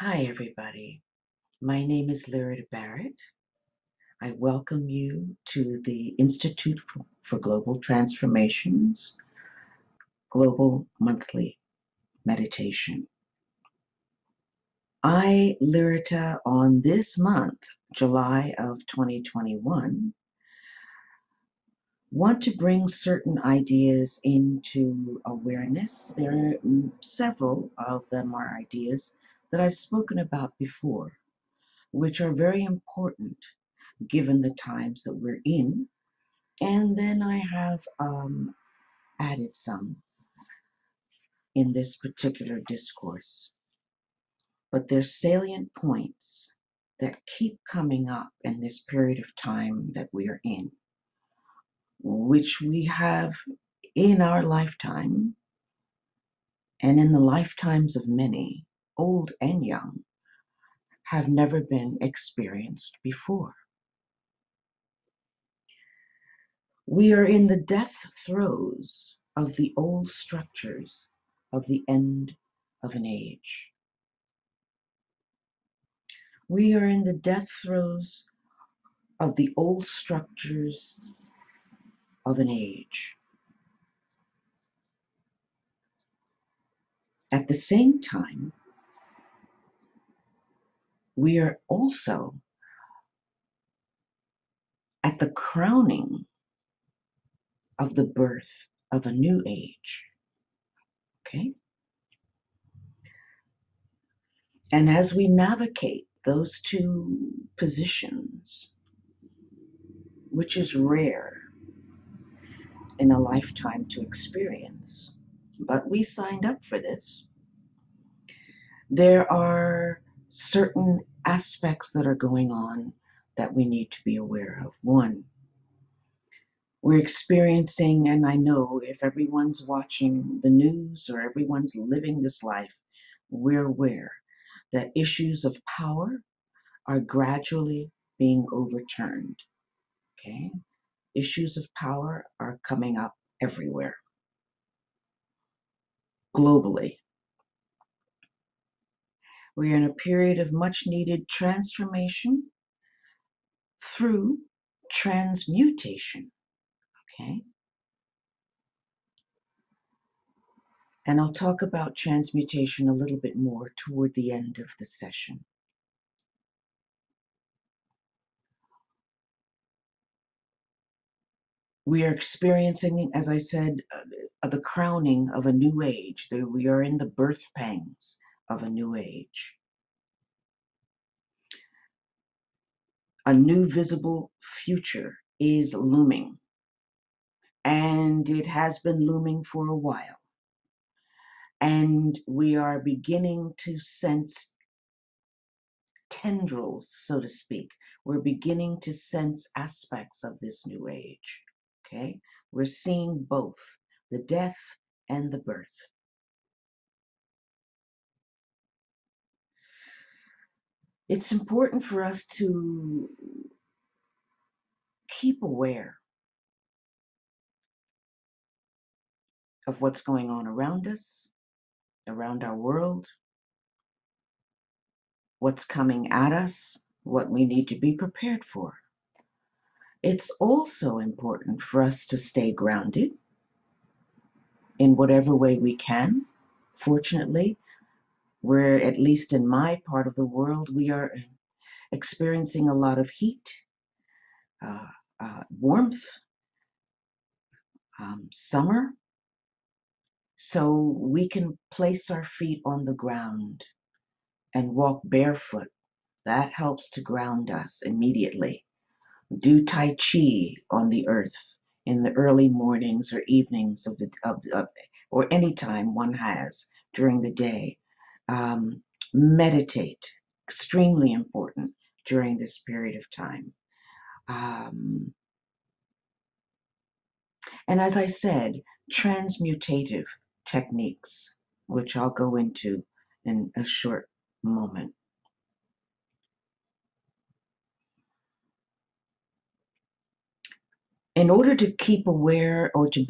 Hi, everybody. My name is Lyrata Barrett. I welcome you to the Institute for Global Transformations Global Monthly Meditation. I, Lyrata, on this month, July of 2021, want to bring certain ideas into awareness. There are several of them are ideas that I've spoken about before, which are very important given the times that we're in. And then I have added some in this particular discourse. But there's salient points that keep coming up in this period of time that we are in, which we have in our lifetime and in the lifetimes of many, old and young, have never been experienced before. We are in the death throes of the old structures of the end of an age. We are in the death throes of the old structures of an age. At the same time, we are also at the crowning of the birth of a new age. Okay? And as we navigate those two positions, which is rare in a lifetime to experience, but we signed up for this, there are certain aspects that are going on that we need to be aware of. One, we're experiencing, and I know if everyone's watching the news or everyone's living this life, we're aware that issues of power are gradually being overturned. Okay? Issues of power are coming up everywhere, globally. We're in a period of much needed transformation through transmutation. Okay? And I'll talk about transmutation a little bit more toward the end of the session. We are experiencing, as I said, the crowning of a new age. We are in the birth pangs of a new age. A new visible future is looming, and it has been looming for a while. And we are beginning to sense tendrils, so to speak. We're beginning to sense aspects of this new age. Okay? We're seeing both the death and the birth. It's important for us to keep aware of what's going on around us, around our world, what's coming at us, what we need to be prepared for. It's also important for us to stay grounded in whatever way we can. Fortunately, we're, at least in my part of the world, we are experiencing a lot of heat, warmth, summer, so we can place our feet on the ground and walk barefoot. That helps to ground us immediately. Do Tai Chi on the earth in the early mornings or evenings or any time one has during the day. Meditate, extremely important during this period of time. And as I said, transmutative techniques, which I'll go into in a short moment. In order to keep aware or to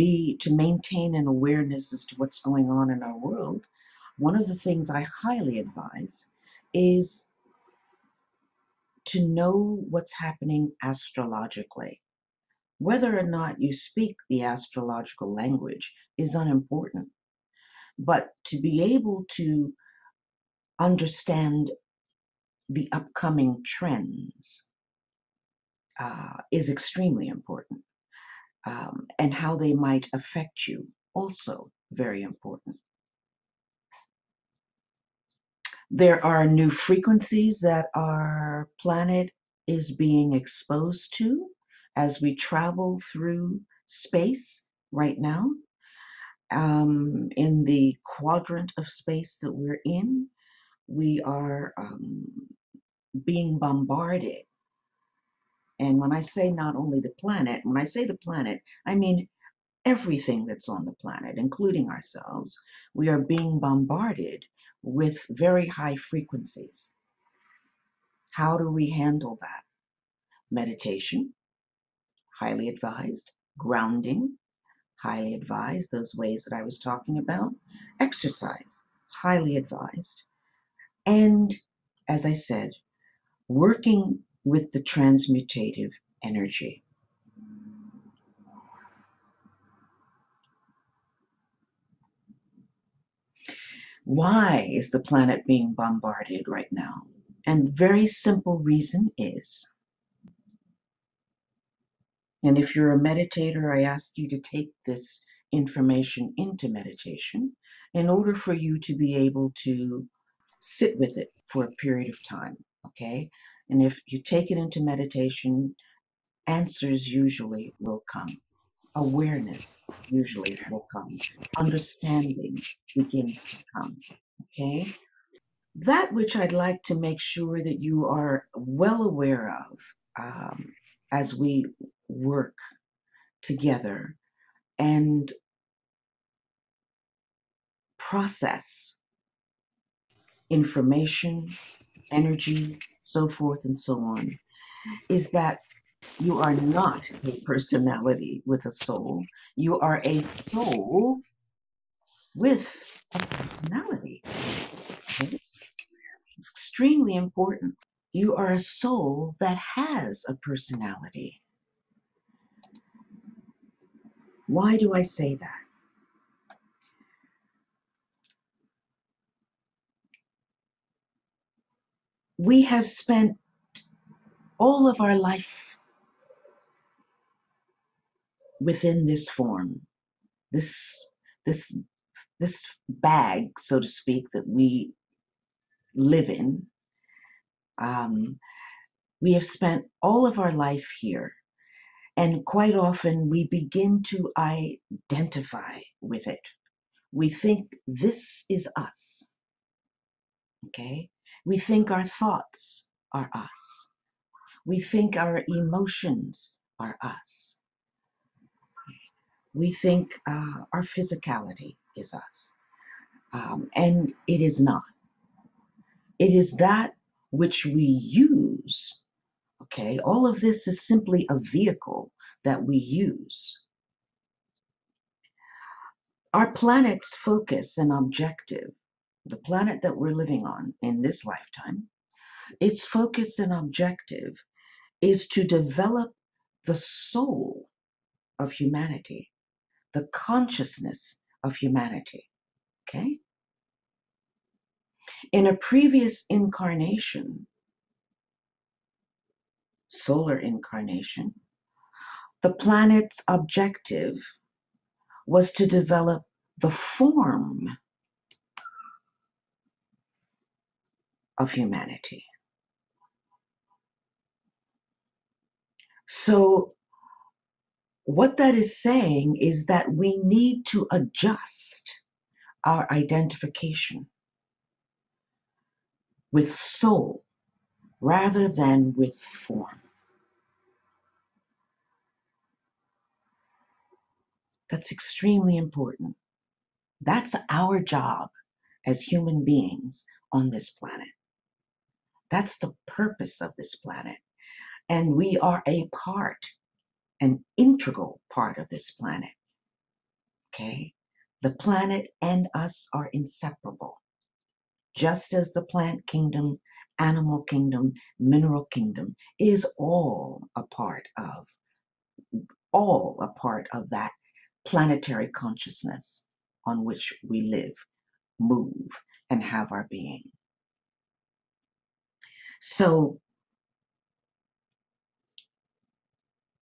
maintain an awareness as to what's going on in our world, one of the things I highly advise is to know what's happening astrologically. Whether or not you speak the astrological language is unimportant, but to be able to understand the upcoming trends is extremely important, and how they might affect you, also very important. There are new frequencies that our planet is being exposed to as we travel through space right now. In the quadrant of space that we're in, we are being bombarded. And when I say not only the planet, when I say the planet, I mean everything that's on the planet, including ourselves. We are being bombarded with very high frequencies. How do we handle that? Meditation, highly advised. Grounding, highly advised. Those ways that I was talking about. Exercise, highly advised. And as I said, working with the transmutative energy. Why is the planet being bombarded right now? And the very simple reason is, and if you're a meditator, I ask you to take this information into meditation in order for you to be able to sit with it for a period of time, okay? And if you take it into meditation, answers usually will come. Awareness usually will come. Understanding begins to come, okay? That which I'd like to make sure that you are well aware of as we work together and process information, energies, so forth and so on, is that you are not a personality with a soul. You are a soul with a personality. Okay? It's extremely important. You are a soul that has a personality. Why do I say that? We have spent all of our life within this form, this this this bag, so to speak, that we live in. We have spent all of our life here, and quite often we begin to identify with it. We think this is us, okay? We think our thoughts are us. We think our emotions are us. We think our physicality is us. And it is not. It is that which we use. Okay, all of this is simply a vehicle that we use. Our planet's focus and objective, the planet that we're living on in this lifetime, its focus and objective is to develop the soul of humanity, the consciousness of humanity. Okay? In a previous incarnation, solar incarnation, the planet's objective was to develop the form of humanity. So, what that is saying is that we need to adjust our identification with soul rather than with form. That's extremely important. That's our job as human beings on this planet. That's the purpose of this planet. And we are a part, an integral part of this planet. Okay? The planet and us are inseparable. just as the plant kingdom, animal kingdom, mineral kingdom is all a part of that planetary consciousness on which we live, move, and have our being. So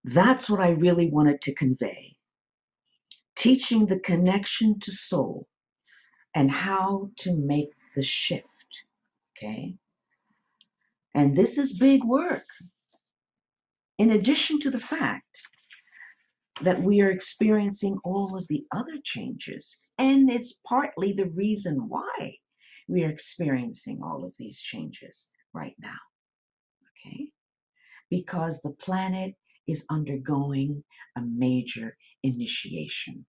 that's what I really wanted to convey. Teaching the connection to soul and how to make the shift, okay? And this is big work. In addition to the fact that we are experiencing all of the other changes, and it's partly the reason why we are experiencing all of these changes right now, okay? Because the planet is undergoing a major initiation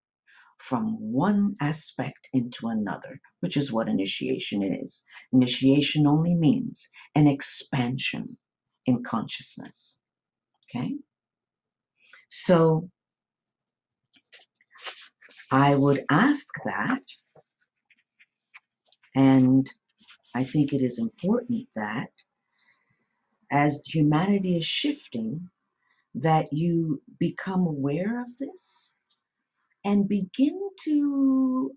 from one aspect into another, which is what initiation is. Initiation only means an expansion in consciousness, okay? So I would ask that, and I think it is important that as humanity is shifting, that you become aware of this and begin to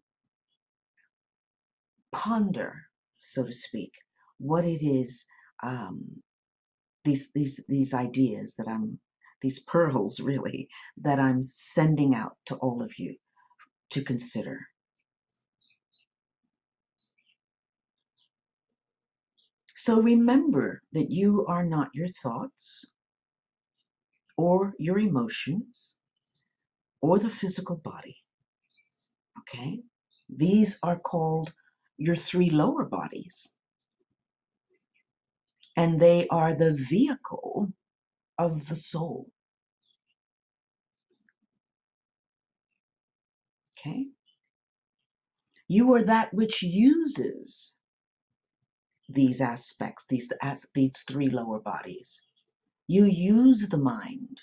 ponder, so to speak, what it is, these ideas that these pearls really, that I'm sending out to all of you to consider. So remember that you are not your thoughts or your emotions or the physical body, okay? These are called your three lower bodies, and they are the vehicle of the soul, okay? You are that which uses these aspects, these three lower bodies. You use the mind,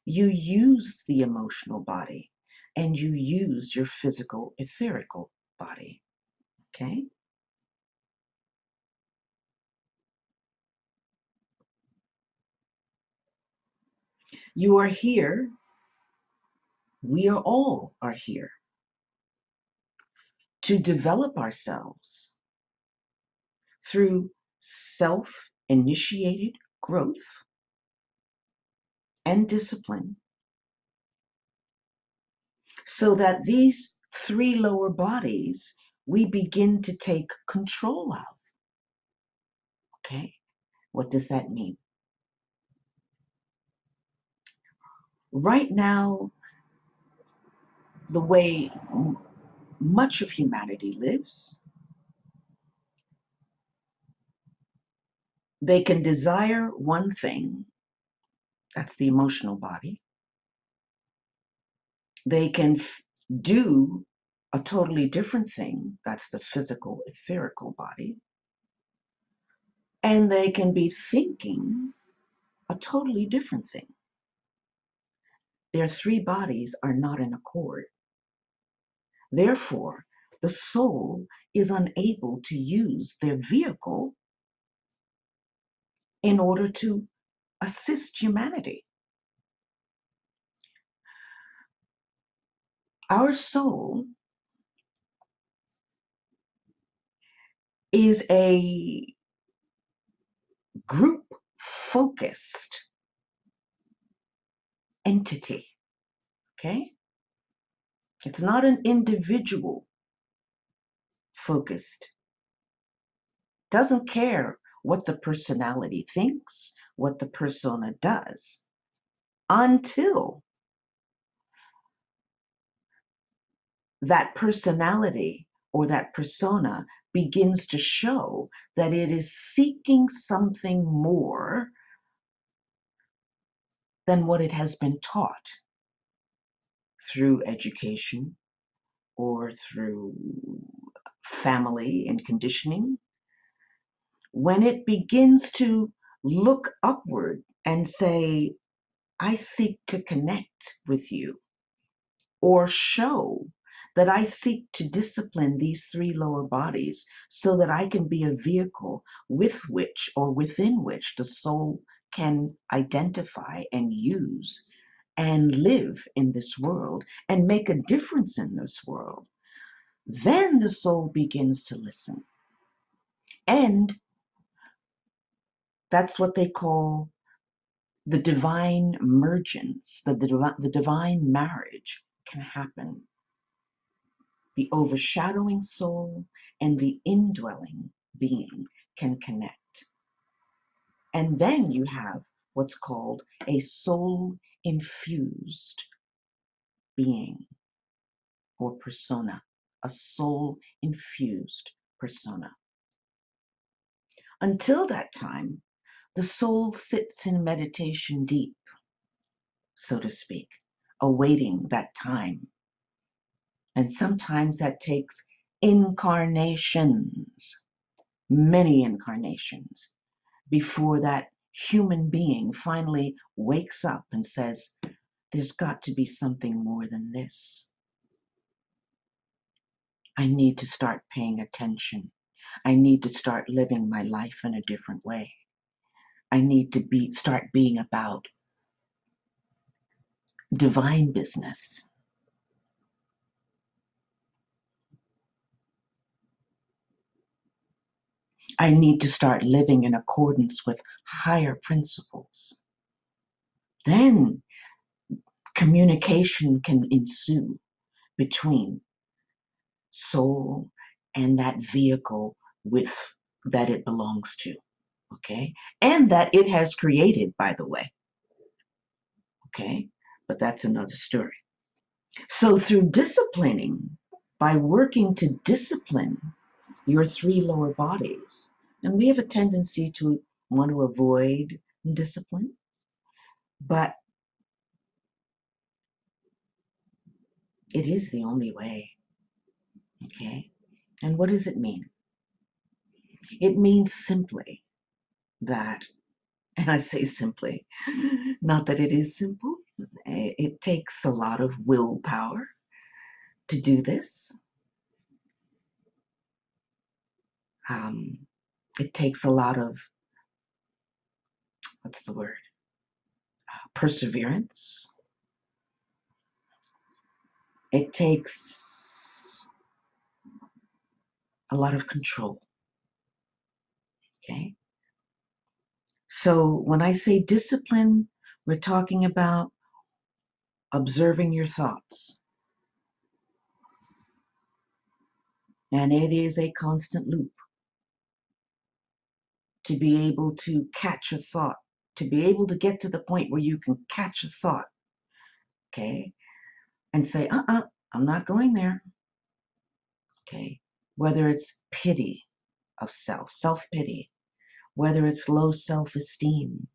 you use the emotional body, and you use your physical, etherical body, okay? You are here, we are all are here to develop ourselves through self-initiated growth and discipline so that these three lower bodies we begin to take control of. Okay, what does that mean? Right now, the way much of humanity lives, they can desire one thing, that's the emotional body. They can do a totally different thing, that's the physical, etherical body. And they can be thinking a totally different thing. Their three bodies are not in accord. Therefore, the soul is unable to use their vehicle in order to assist humanity. Our soul is a group focused entity, okay? It's not an individual focused. Doesn't care what the personality thinks, what the persona does, until that personality or that persona begins to show that it is seeking something more than what it has been taught through education or through family and conditioning. When it begins to look upward and say, I seek to connect with you, or show that I seek to discipline these three lower bodies so that I can be a vehicle with which or within which the soul can identify and use and live in this world and make a difference in this world, then the soul begins to listen. And that's what they call the divine mergence, the divine marriage can happen. The overshadowing soul and the indwelling being can connect. And then you have what's called a soul infused being or persona, a soul infused persona. Until that time, the soul sits in meditation deep, so to speak, awaiting that time. And sometimes that takes incarnations, many incarnations, before that human being finally wakes up and says, there's got to be something more than this. I need to start paying attention. I need to start living my life in a different way. I need to start being about divine business. I need to start living in accordance with higher principles. Then communication can ensue between soul and that vehicle with that it belongs to, okay? And that it has created, by the way, okay? But that's another story. So through disciplining, by working to discipline your three lower bodies, and we have a tendency to want to avoid discipline, but it is the only way, okay? And what does it mean? It means simply that, and I say simply, not that it is simple, it takes a lot of willpower to do this. It takes a lot of, what's the word? Perseverance. It takes a lot of control, okay? So when I say discipline, we're talking about observing your thoughts. And it is a constant loop to be able to catch a thought, to be able to get to the point where you can catch a thought, okay? And say, I'm not going there, okay? Whether it's pity of self-pity, whether it's low self-esteem,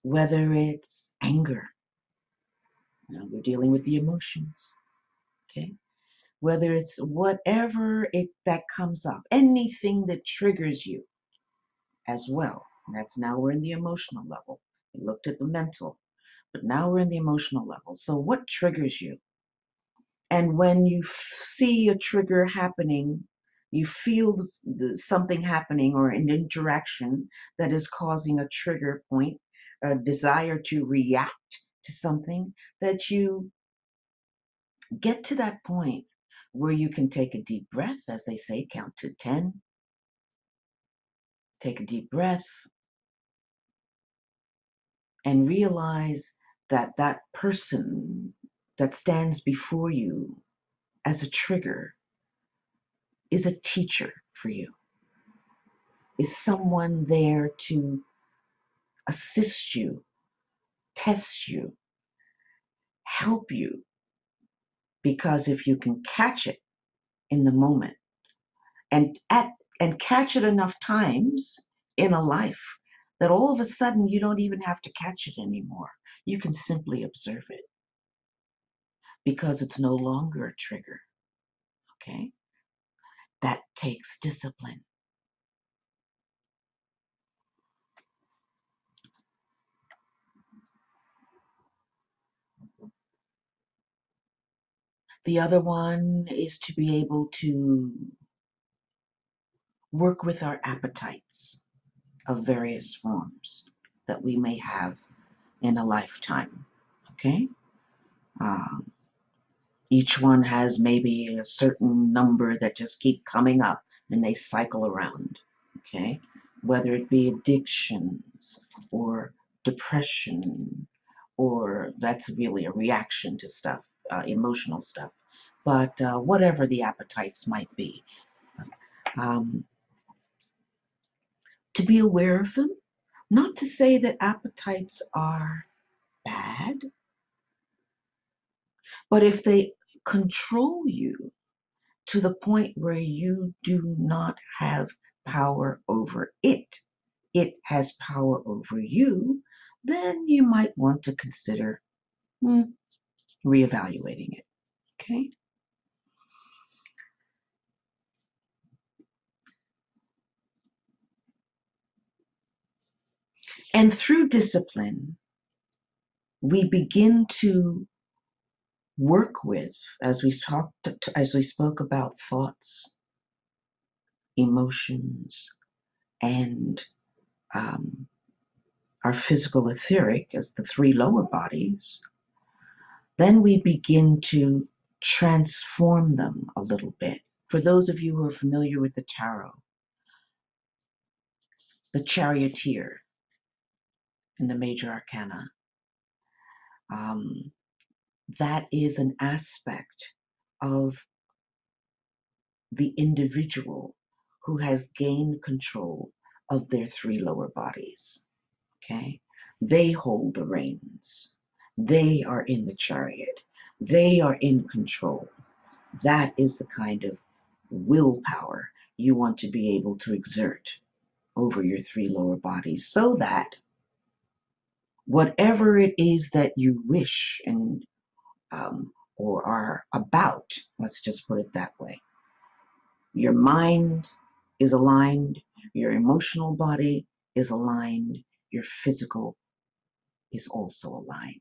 whether it's anger, we're dealing with the emotions, okay? Whether it's whatever that comes up, anything that triggers you as well. That's now we're in the emotional level. We looked at the mental, but now we're in the emotional level. So what triggers you? And when you see a trigger happening, you feel something happening or an interaction that is causing a trigger point, a desire to react to something, that you get to that point where you can take a deep breath, as they say, count to 10, take a deep breath, and realize that that person that stands before you as a trigger is a teacher for you, is someone there to assist you, test you, help you. Because if you can catch it in the moment and catch it enough times in a life that all of a sudden you don't even have to catch it anymore. You can simply observe it because it's no longer a trigger, okay? That takes discipline. The other one is to be able to work with our appetites of various forms that we may have in a lifetime. Okay? Um, each one has maybe a certain number that just keep coming up and they cycle around. Okay? Whether it be addictions or depression, or that's really a reaction to stuff, emotional stuff. But whatever the appetites might be, um, to be aware of them. Not to say that appetites are bad, but if they control you to the point where you do not have power over it, it has power over you, then you might want to consider reevaluating it. Okay? And through discipline, we begin to work with, as we spoke about thoughts, emotions, and um, our physical etheric as the three lower bodies, then we begin to transform them a little bit. For those of you who are familiar with the tarot, the charioteer in the major arcana, um, that is an aspect of the individual who has gained control of their three lower bodies. Okay? They hold the reins. They are in the chariot. They are in control. That is the kind of willpower you want to be able to exert over your three lower bodies so that whatever it is that you wish and or are about, let's just put it that way, your mind is aligned, your emotional body is aligned, your physical is also aligned.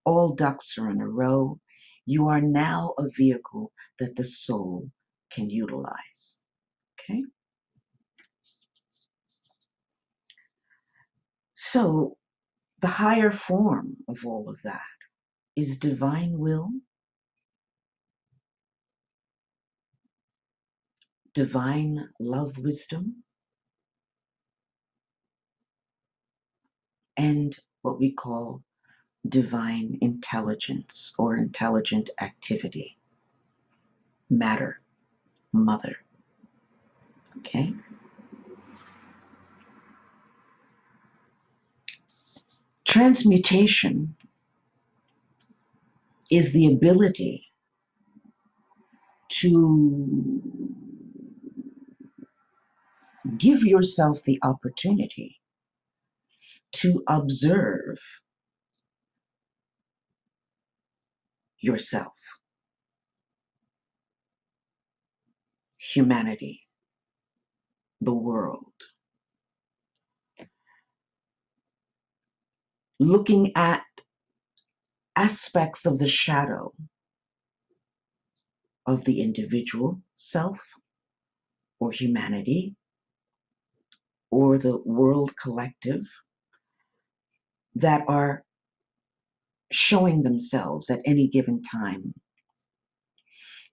All ducks are in a row. You are now a vehicle that the soul can utilize. Okay? So, the higher form of all of that is divine will, divine love wisdom, and what we call divine intelligence or intelligent activity. Matter, mother. Okay? Transmutation is the ability to give yourself the opportunity to observe yourself, humanity, the world, looking at aspects of the shadow of the individual self or humanity or the world collective that are showing themselves at any given time,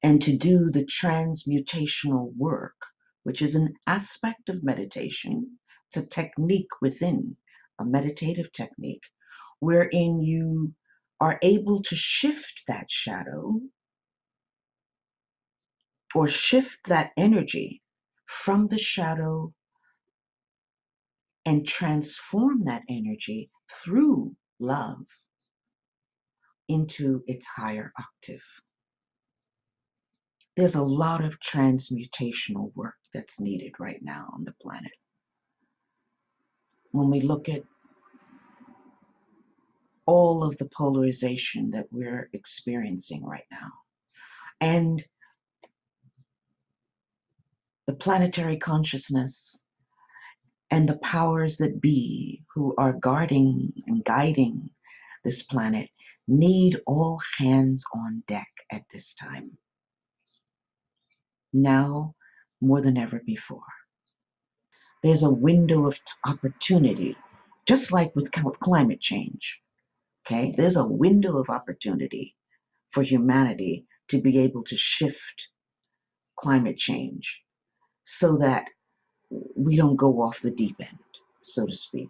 and to do the transmutational work, which is an aspect of meditation. It's a technique within a meditative technique wherein you are able to shift that shadow or shift that energy from the shadow and transform that energy through love into its higher octave. There's a lot of transmutational work that's needed right now on the planet. When we look at all of the polarization that we're experiencing right now, and the planetary consciousness and the powers that be who are guarding and guiding this planet need all hands on deck at this time, now more than ever before. There's a window of opportunity, just like with climate change. Okay, there's a window of opportunity for humanity to be able to shift climate change so that we don't go off the deep end, so to speak.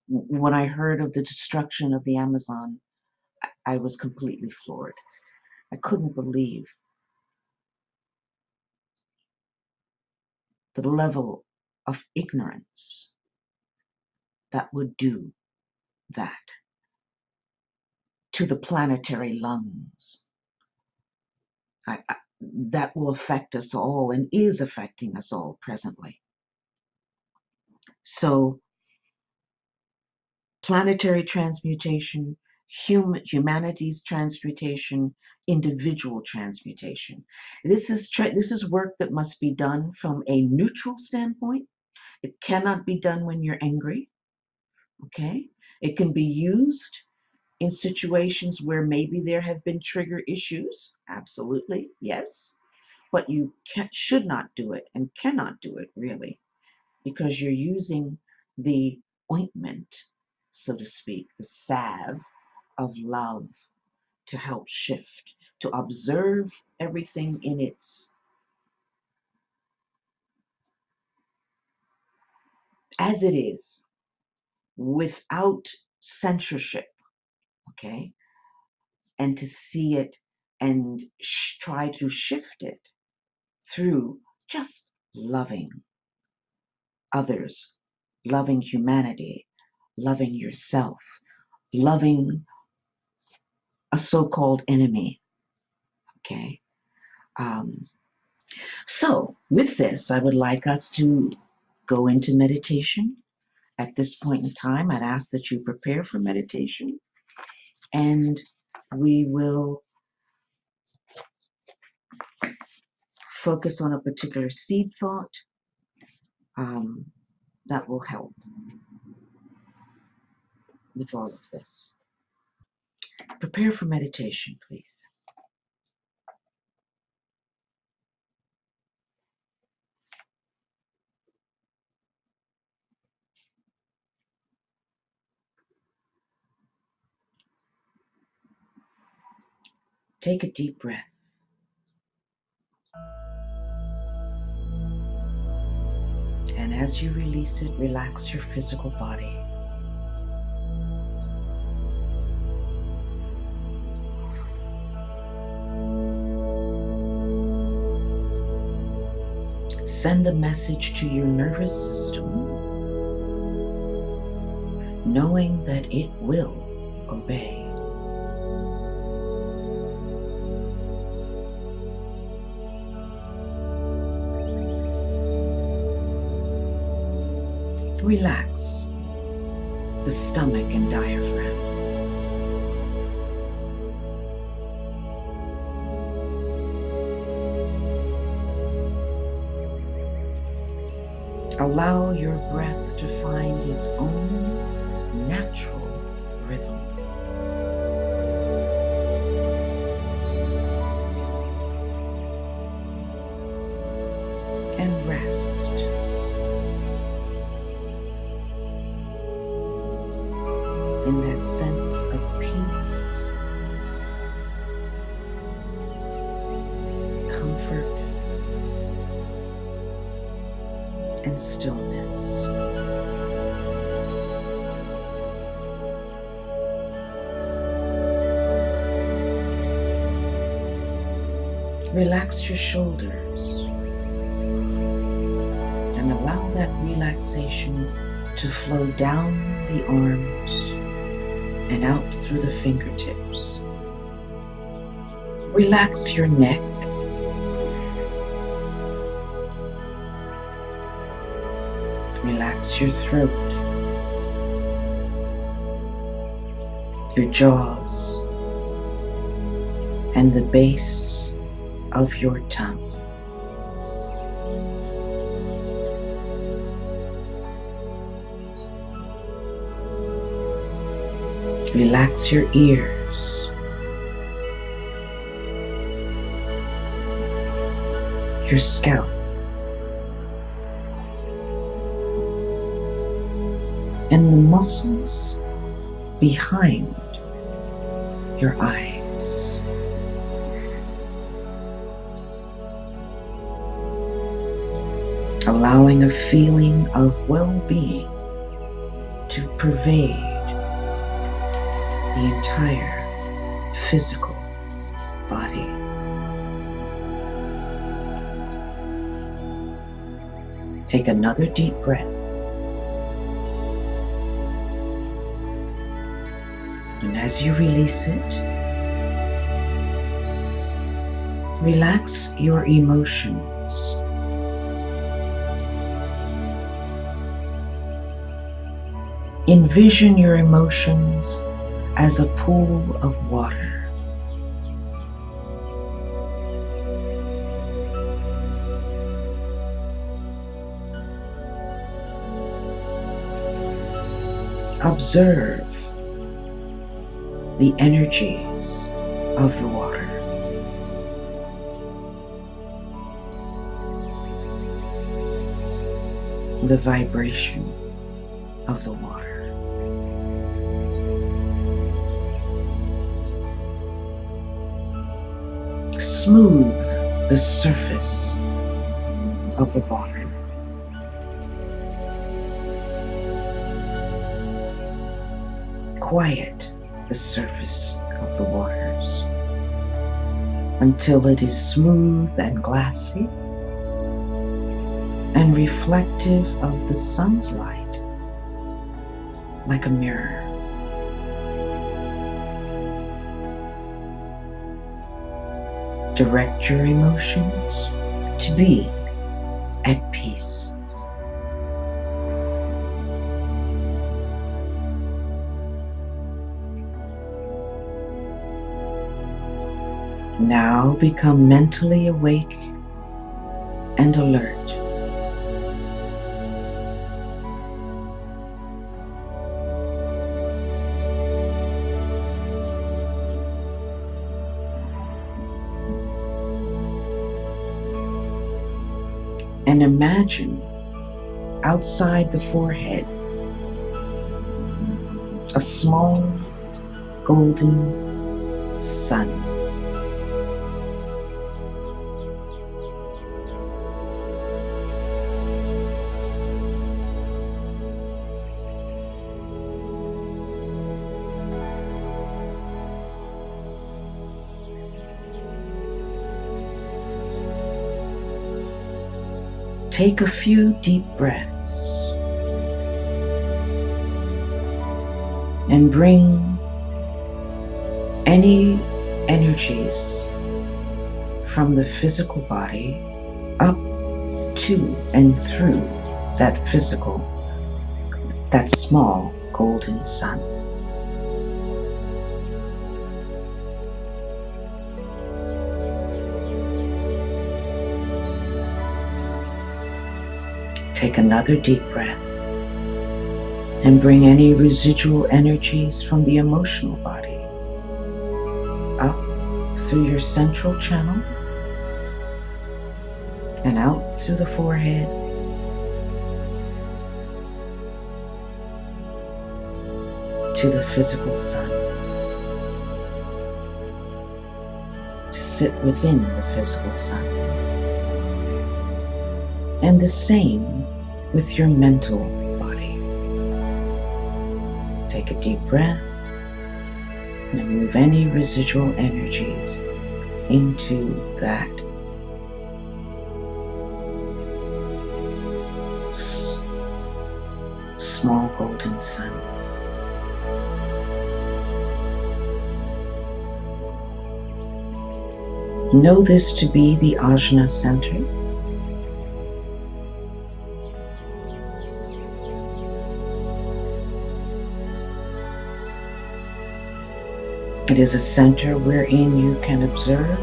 When I heard of the destruction of the Amazon, I was completely floored. I couldn't believe the level of ignorance that would do that to the planetary lungs. That will affect us all and is affecting us all presently. So planetary transmutation, humanity's transmutation, individual transmutation. This is work that must be done from a neutral standpoint. It cannot be done when you're angry. Okay? It can be used in situations where maybe there have been trigger issues. Absolutely, yes. But you should not do it and cannot do it really, because you're using the ointment, so to speak, the salve of love to help shift, to observe everything in its as it is, without censorship, okay? And to see it and try to shift it through just loving others, loving humanity, loving yourself, loving a so-called enemy, okay? So with this, I would like us to go into meditation. At this point in time, I'd ask that you prepare for meditation, and we will focus on a particular seed thought that will help with all of this. Prepare for meditation, please. Take a deep breath. And as you release it, relax your physical body. Send a message to your nervous system, knowing that it will obey. Relax the stomach and diaphragm. Allow your breath to find its own natural rhythm. And rest. In that sense of peace, comfort, and stillness. Relax your shoulders and allow that relaxation to flow down the arms and out through the fingertips. Relax your neck. Relax your throat, your jaws, and the base of your tongue. Relax your ears your scalp, and the muscles behind your eyes. Allowing a feeling of well-being to pervade the entire physical body. Take another deep breath. And as you release it, relax your emotions. Envision your emotions as a pool of water. Observe the energies of the water. The vibration of the water. Smooth the surface of the water. Quiet the surface of the waters until it is smooth and glassy and reflective of the sun's light, like a mirror. Direct your emotions to be at peace. Now become mentally awake and alert. And imagine outside the forehead a small golden sun. Take a few deep breaths and bring any energies from the physical body up to and through that small golden sun. Take another deep breath and bring any residual energies from the emotional body up through your central channel and out through the forehead to the physical sun, to sit within the physical sun. And the same with your mental body. Take a deep breath and move any residual energies into that small golden sun. Know this to be the Ajna center. It is a center wherein you can observe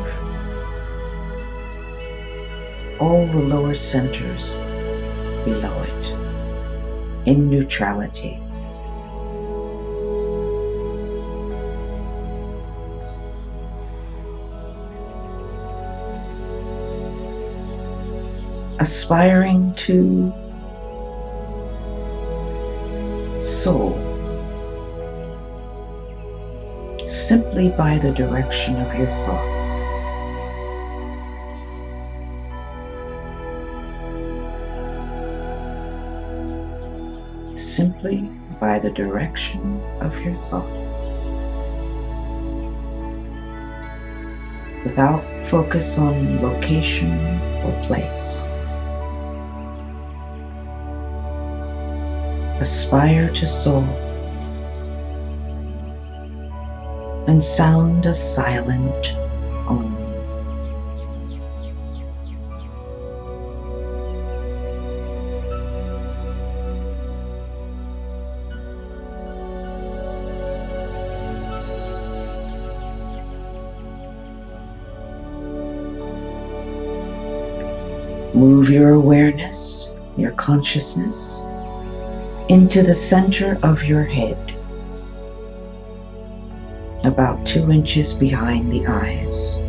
all the lower centers below it in neutrality. aspiring to soul simply by the direction of your thought. Simply by the direction of your thought. Without focus on location or place. Aspire to soul and sound a silent Om. Move your awareness, your consciousness, into the center of your head, about 2 inches behind the eyes.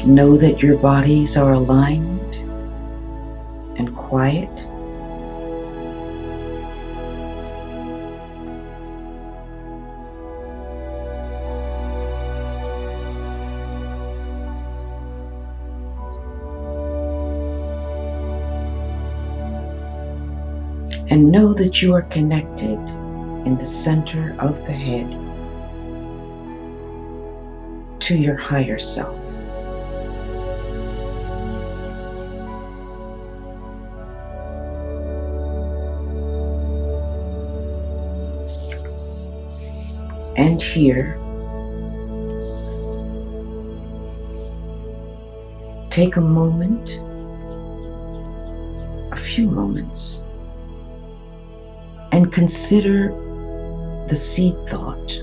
Know that your bodies are aligned and quiet. And know that you are connected in the center of the head to your higher self. And here, take a moment, a few moments, and consider the seed thought.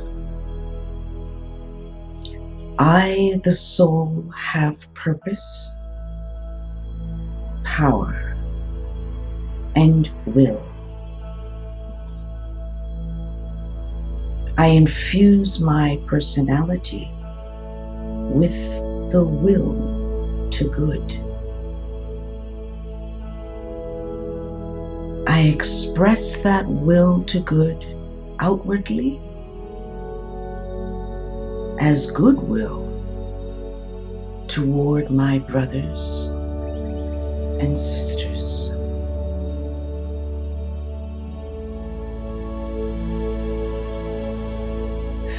I, the soul, have purpose, power, and will. I infuse my personality with the will to good. I express that will to good outwardly as goodwill toward my brothers and sisters.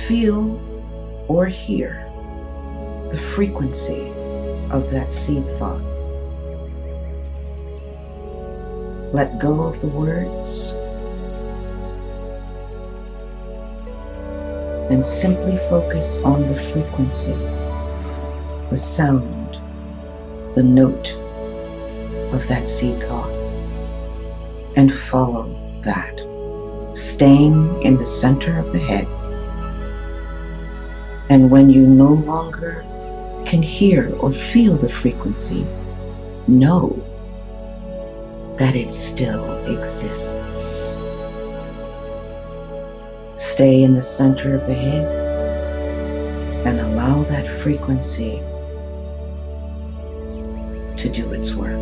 Feel or hear the frequency of that seed thought. Let go of the words and simply focus on the frequency, the sound, the note of that seed thought, and follow that, staying in the center of the head. And when you no longer can hear or feel the frequency, know that it still exists. Stay in the center of the head and allow that frequency to do its work.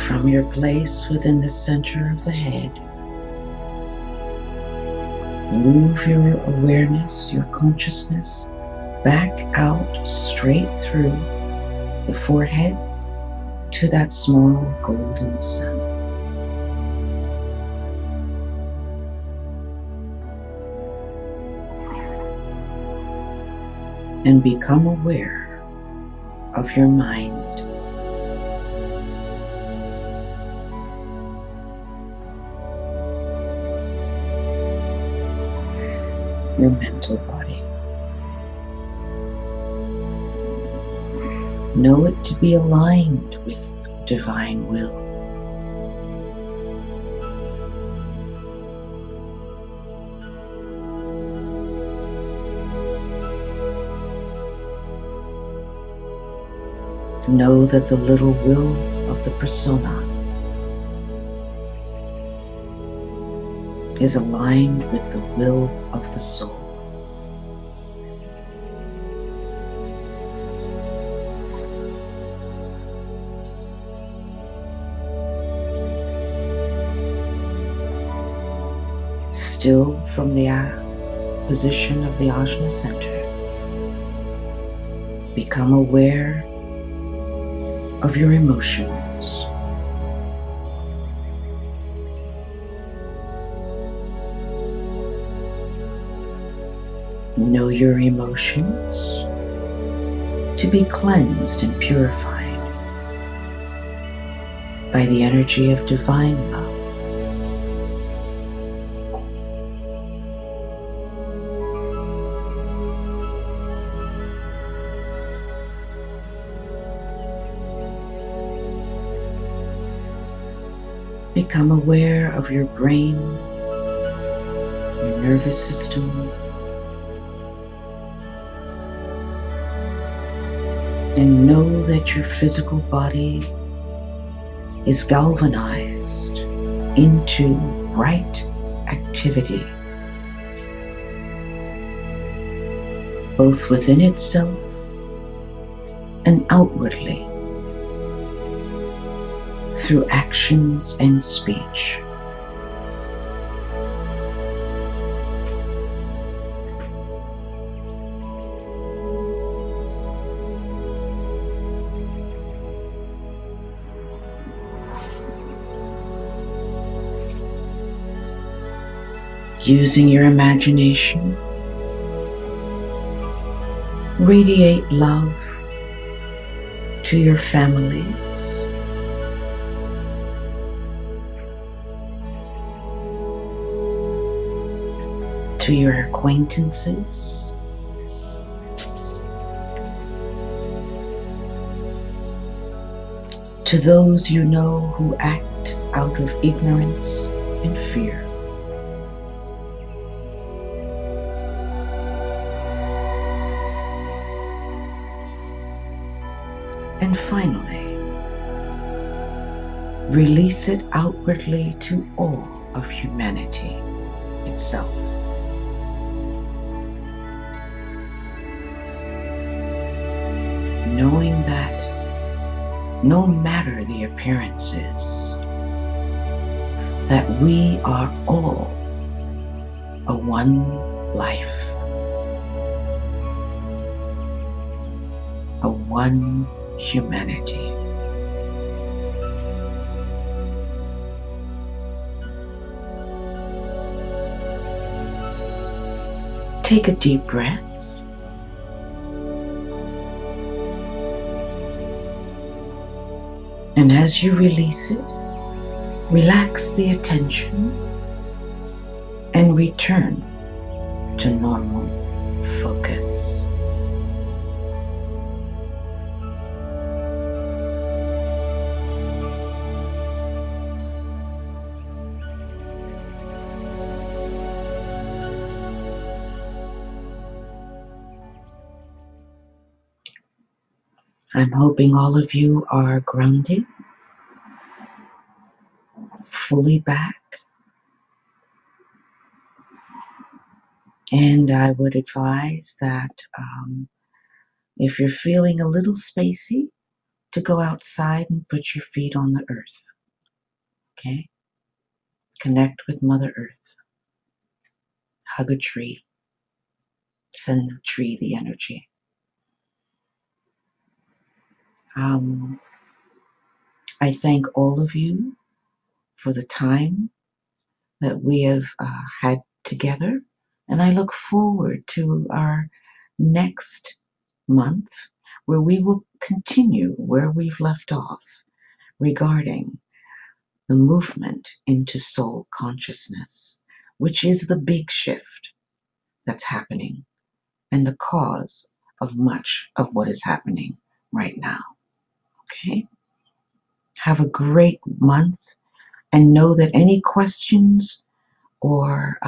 From your place within the center of the head, move your awareness, your consciousness, back out straight through the forehead to that small golden sun. And become aware of your mind. Your mental body. Know it to be aligned with divine will. Know that the little will of the persona is aligned with the will of the soul. Still from the position of the Ajna center, become aware of your emotions. Know your emotions to be cleansed and purified by the energy of divine love. Become aware of your brain, your nervous system, and know that your physical body is galvanized into right activity, both within itself and outwardly, through actions and speech. Using your imagination, radiate love to your families, to your acquaintances, to those you know who act out of ignorance and fear. And finally, release it outwardly to all of humanity itself. Knowing that no matter the appearances, that we are all a one life, a one humanity. Take a deep breath. And as you release it, relax the attention and return to normal focus. I'm hoping all of you are grounded, fully back, and I would advise that if you're feeling a little spacey, to go outside and put your feet on the earth. Okay? Connect with Mother Earth. Hug a tree. Send the tree the energy. I thank all of you for the time that we have had together, and I look forward to our next month where we will continue where we've left off regarding the movement into soul consciousness, which is the big shift that's happening and the cause of much of what is happening right now. Okay? Have a great month, and know that any questions or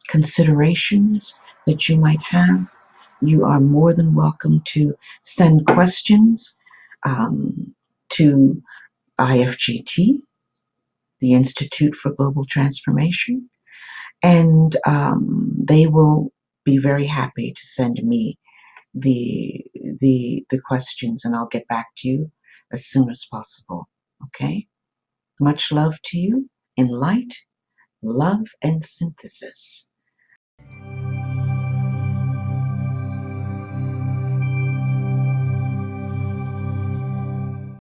considerations that you might have, you are more than welcome to send questions to IFGT, the Institute for Global Transformation, and they will be very happy to send me the questions, and I'll get back to you as soon as possible. Okay? Much love to you in light, love, and synthesis.